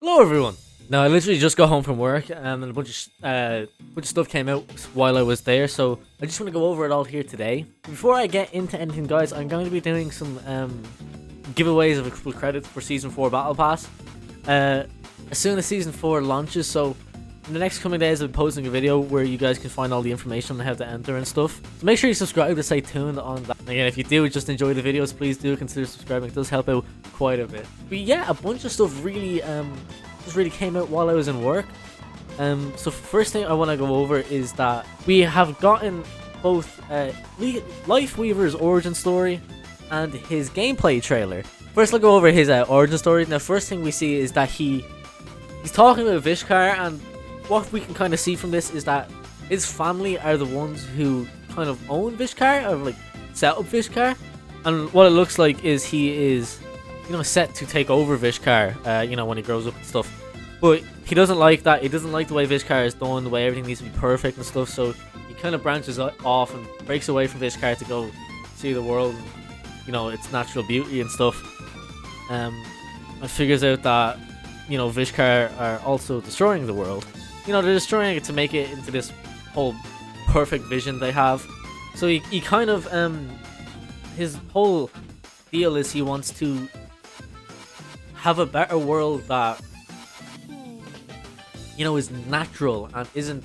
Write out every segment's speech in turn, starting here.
Hello everyone. Now I literally just got home from work and a bunch of stuff came out while I was there, so I just want to go over it all here today. Before I get into anything, guys, I'm going to be doing some giveaways of a couple of credits for Season 4 Battle Pass as soon as Season 4 launches. So in the next coming days I'll be posting a video where you guys can find all the information on how to enter and stuff. So make sure you subscribe to stay tuned on that. And again, if you do just enjoy the videos, please do consider subscribing. It does help out quite a bit. But yeah, a bunch of stuff really just really came out while I was in work. So first thing I want to go over is that we have gotten both Lifeweaver's origin story and his gameplay trailer. First, I'll go over his origin story. Now, first thing we see is that he's talking about Vishkar, and what we can kind of see from this is that his family are the ones who kind of own Vishkar, or like set up Vishkar. And what it looks like is he is, set to take over Vishkar, when he grows up and stuff. But he doesn't like that. He doesn't like the way Vishkar is done, the way everything needs to be perfect and stuff. So he kind of branches off and breaks away from Vishkar to go see the world, and, its natural beauty and stuff. And figures out that, Vishkar are also destroying the world. They're destroying it to make it into this whole perfect vision they have. So he kind of, his whole deal is he wants to have a better world that is natural and isn't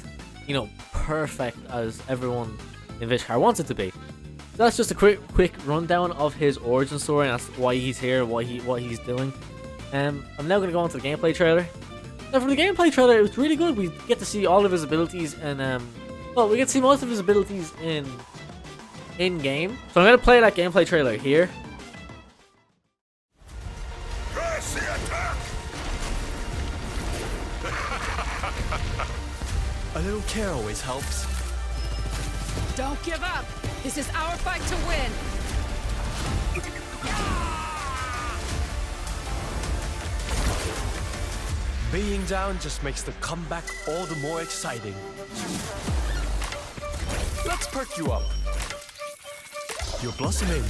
perfect as everyone in Vishkar wants it to be. So that's just a quick rundown of his origin story, and that's why he's here, what he's doing. I'm now going to go on to the gameplay trailer. Now, from the gameplay trailer, it was really good. We get to see all of his abilities, and we get to see most of his abilities in game. So I'm going to play that gameplay trailer here. A little care always helps. Don't give up! This is our fight to win! Being down just makes the comeback all the more exciting. Let's perk you up. You're blossoming.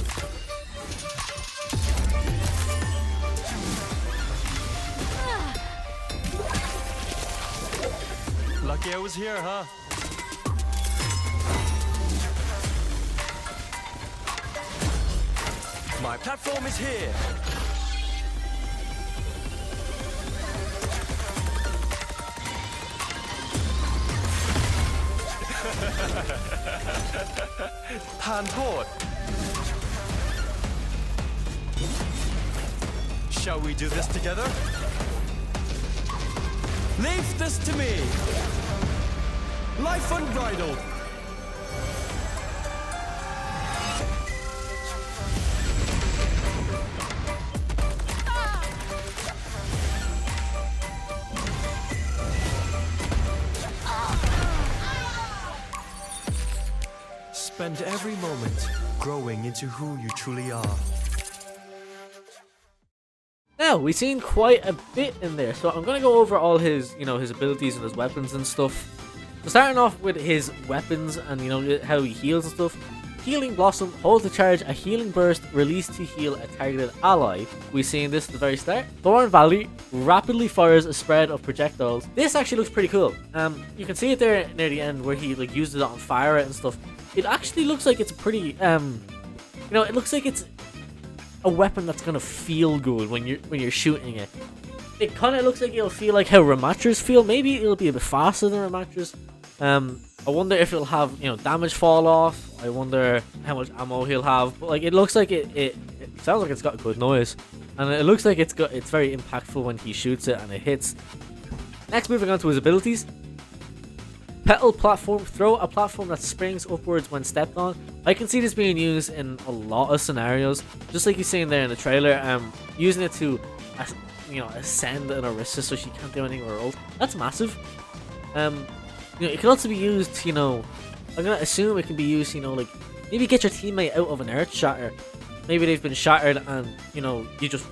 Lucky I was here, huh? My platform is here. Hand forward. Shall we do this together? Leave this to me. Life unbridled. Spend every moment growing into who you truly are. Now, we've seen quite a bit in there, so I'm going to go over all his, his abilities and his weapons and stuff. So starting off with his weapons and, how he heals and stuff. Healing Blossom, hold to charge a healing burst, release to heal a targeted ally. We've seen this at the very start. Thorn Valley rapidly fires a spread of projectiles. This actually looks pretty cool. You can see it there near the end where he uses it on fire and stuff. It actually looks like it's a pretty, it looks like it's a weapon that's gonna feel good when you're shooting it. It kind of looks like it'll feel like how Ramatras feel. Maybe it'll be a bit faster than Ramatras. I wonder if it'll have damage fall off. I wonder how much ammo he'll have. But it looks like it sounds like it's got a good noise, and it looks like it's very impactful when he shoots it and it hits. Next, moving on to his abilities. Petal platform, throw a platform that springs upwards when stepped on. I can see this being used in a lot of scenarios, just like you see in there in the trailer. Using it to, ascend an Orisa so she can't do anything with her ult. That's massive. It can also be used, I'm gonna assume it can be used, maybe get your teammate out of an earth shatter. Maybe they've been shattered and, you just,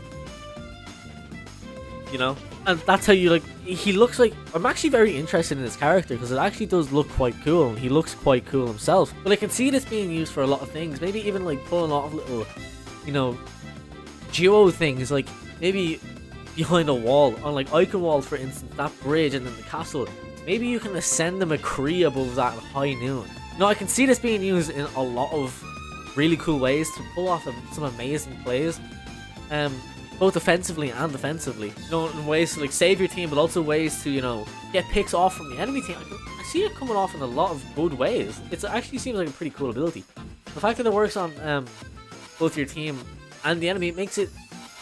and that's how you he looks like. I'm actually very interested in his character because it actually does look quite cool, and he looks quite cool himself. But I can see this being used for a lot of things, maybe even pulling off little, duo things, maybe behind a wall, on like icon walls for instance, that bridge and then the castle. Maybe you can ascend the McCree above that at high noon. I can see this being used in a lot of really cool ways to pull off some amazing plays, both offensively and defensively. In ways to like save your team, but also ways to get picks off from the enemy team. I see it coming off in a lot of good ways. It actually seems like a pretty cool ability. The fact that it works on both your team and the enemy makes it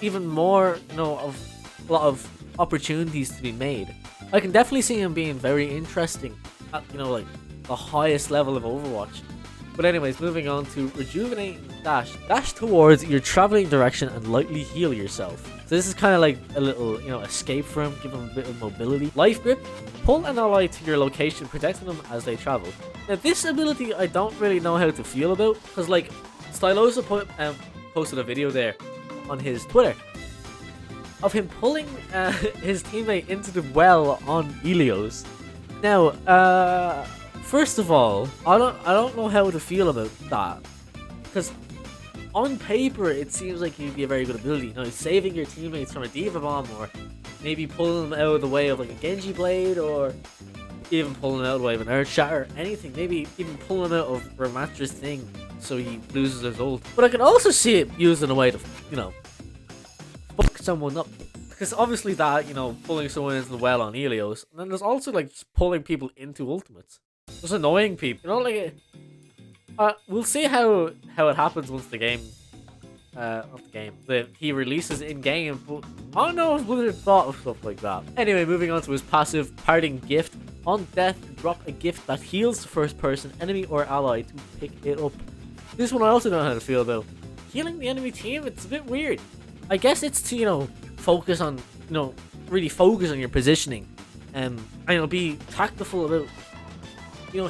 even more, of a lot of opportunities to be made. I can definitely see him being very interesting at, like the highest level of Overwatch. But anyways, moving on to Rejuvenate and Dash. Dash towards your traveling direction and lightly heal yourself. So this is kind of like a little, escape for him, give him a bit of mobility. Life Grip, pull an ally to your location, protecting them as they travel. Now this ability I don't really know how to feel about, because like Stylosa posted a video there on his Twitter of him pulling his teammate into the well on Helios. Now, first of all, I don't know how to feel about that, because on paper it seems like he'd be a very good ability. Saving your teammates from a Diva Bomb, or maybe pulling them out of the way of like a Genji Blade, or even pulling them out of the way of an Earth Shatter, anything. Maybe even pulling them out of Ramatra's thing so he loses his ult. But I can also see it used in a way to, fuck someone up. Because obviously that, pulling someone into the well on Helios, and then there's also like just pulling people into ultimates. Just annoying people. We'll see how it happens once the game, he releases in game, but I don't know if Blizzard thought of stuff like that. Anyway, moving on to his passive, Parting Gift. On death, drop a gift that heals the first person, enemy or ally to pick it up. This one I also don't know how to feel about. Healing the enemy team, it's a bit weird. I guess it's to, focus on, really focus on your positioning. And, be tactful about,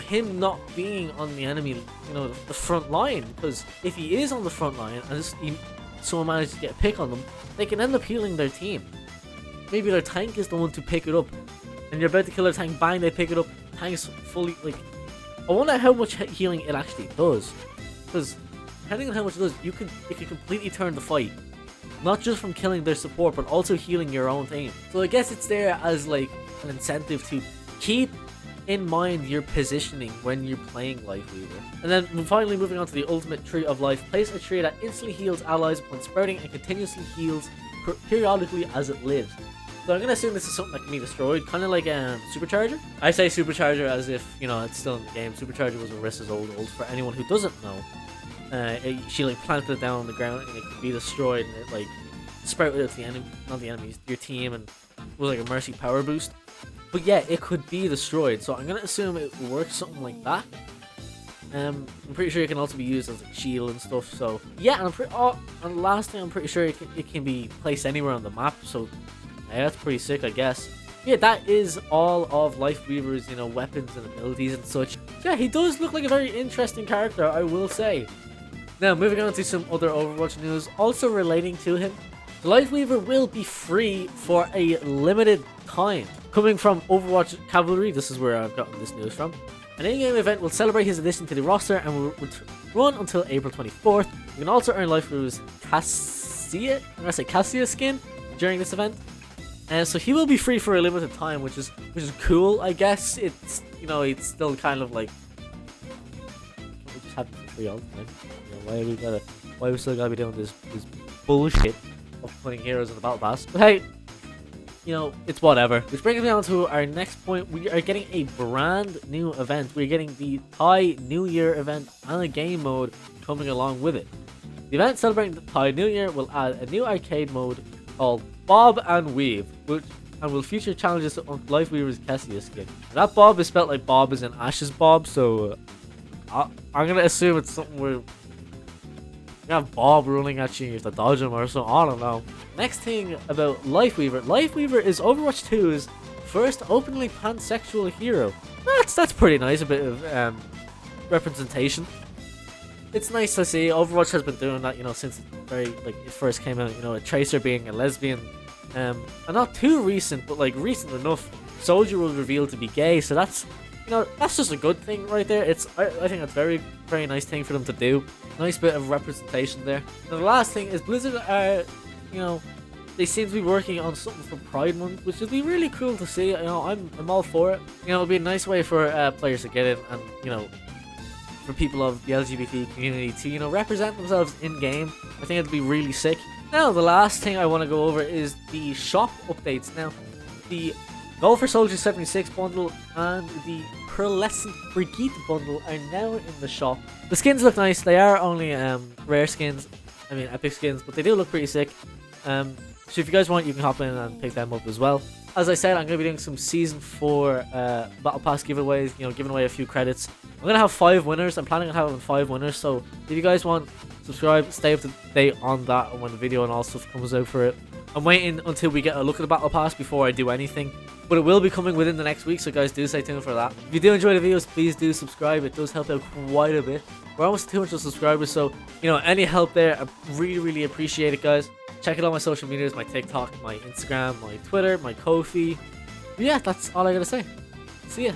him not being on the enemy, the front line. Because if he is on the front line and someone manages to get a pick on them, they can end up healing their team. Maybe their tank is the one to pick it up, and you're about to kill their tank, bang, they pick it up, tank's fully, I wonder how much healing it actually does. Because depending on how much it does, it can completely turn the fight. Not just from killing their support, but also healing your own team. So I guess it's there as like an incentive to keep in mind your positioning when you're playing Lifeweaver. And then finally moving on to the ultimate Tree of Life. Place a tree that instantly heals allies upon sprouting and continuously heals periodically as it lives. So I'm gonna assume this is something that can be destroyed, kind of like Supercharger. I say Supercharger as if, it's still in the game. Supercharger was Orissa's old ult. For anyone who doesn't know, she like planted it down on the ground and it could be destroyed, and it like sprouted out to the enemy, not the enemies, your team, and it was like a Mercy power boost. But yeah, it could be destroyed, so I'm gonna assume it works something like that. I'm pretty sure it can also be used as a shield and stuff. So yeah, and last thing, I'm pretty sure it can be placed anywhere on the map. So yeah, that's pretty sick, I guess. Yeah, that is all of Lifeweaver's, weapons and abilities and such. Yeah, he does look like a very interesting character, I will say. Now, moving on to some other Overwatch news, also relating to him. Lifeweaver will be free for a limited time. Coming from Overwatch Cavalry, this is where I've gotten this news from. An in-game event will celebrate his addition to the roster and will run until April 24th. You can also earn Lifeweaver's Cassia skin during this event. And so he will be free for a limited time, which is cool, I guess. It's it's still kind of like, we just have to be free all the time. Why we still gotta be doing this bullshit of putting heroes in the battle pass? But hey, it's whatever. Which brings me on to our next point. We are getting a brand new event. We're getting the Thai New Year event and a game mode coming along with it. The event celebrating the Thai New Year will add a new arcade mode called Bob and Weave, and will feature challenges on Lifeweaver's Cassia skin. That Bob is spelled like Bob is in Ash's Bob, so I'm gonna assume it's something where you have Bob running at you, you have to dodge him or something, I don't know. Next thing about Lifeweaver. Lifeweaver is Overwatch 2's first openly pansexual hero. That's pretty nice, a bit of representation. It's nice to see. Overwatch has been doing that, since it first came out, a Tracer being a lesbian. And not too recent, but recent enough, Soldier was revealed to be gay, so that's that's just a good thing right there. I think that's very, very nice thing for them to do. Nice bit of representation there. And the last thing is Blizzard are, they seem to be working on something for Pride Month, which would be really cool to see. You know, I'm all for it. You know, it'd be a nice way for players to get in, and you know, for people of the LGBT community to, you know, represent themselves in game. I think it'd be really sick. Now, the last thing I want to go over is the shop updates. Now, the Gold for Soldier 76 bundle and the Pearlescent Brigitte bundle are now in the shop. The skins look nice. They are only rare skins, I mean epic skins, but they do look pretty sick. So if you guys want, you can hop in and pick them up as well. As I said, I'm going to be doing some Season 4 Battle Pass giveaways, you know, giving away a few credits. I'm going to have 5 winners. I'm planning on having 5 winners, so if you guys want, subscribe, stay up to date on that and when the video and all stuff comes out for it. I'm waiting until we get a look at the Battle Pass before I do anything, but it will be coming within the next week, so guys, do stay tuned for that. If you do enjoy the videos, please do subscribe. It does help out quite a bit. We're almost 200 subscribers, so, you know, any help there, I really appreciate it, guys. Check out all my social medias, my TikTok, my Instagram, my Twitter, my Ko-fi. But yeah, that's all I gotta say. See ya.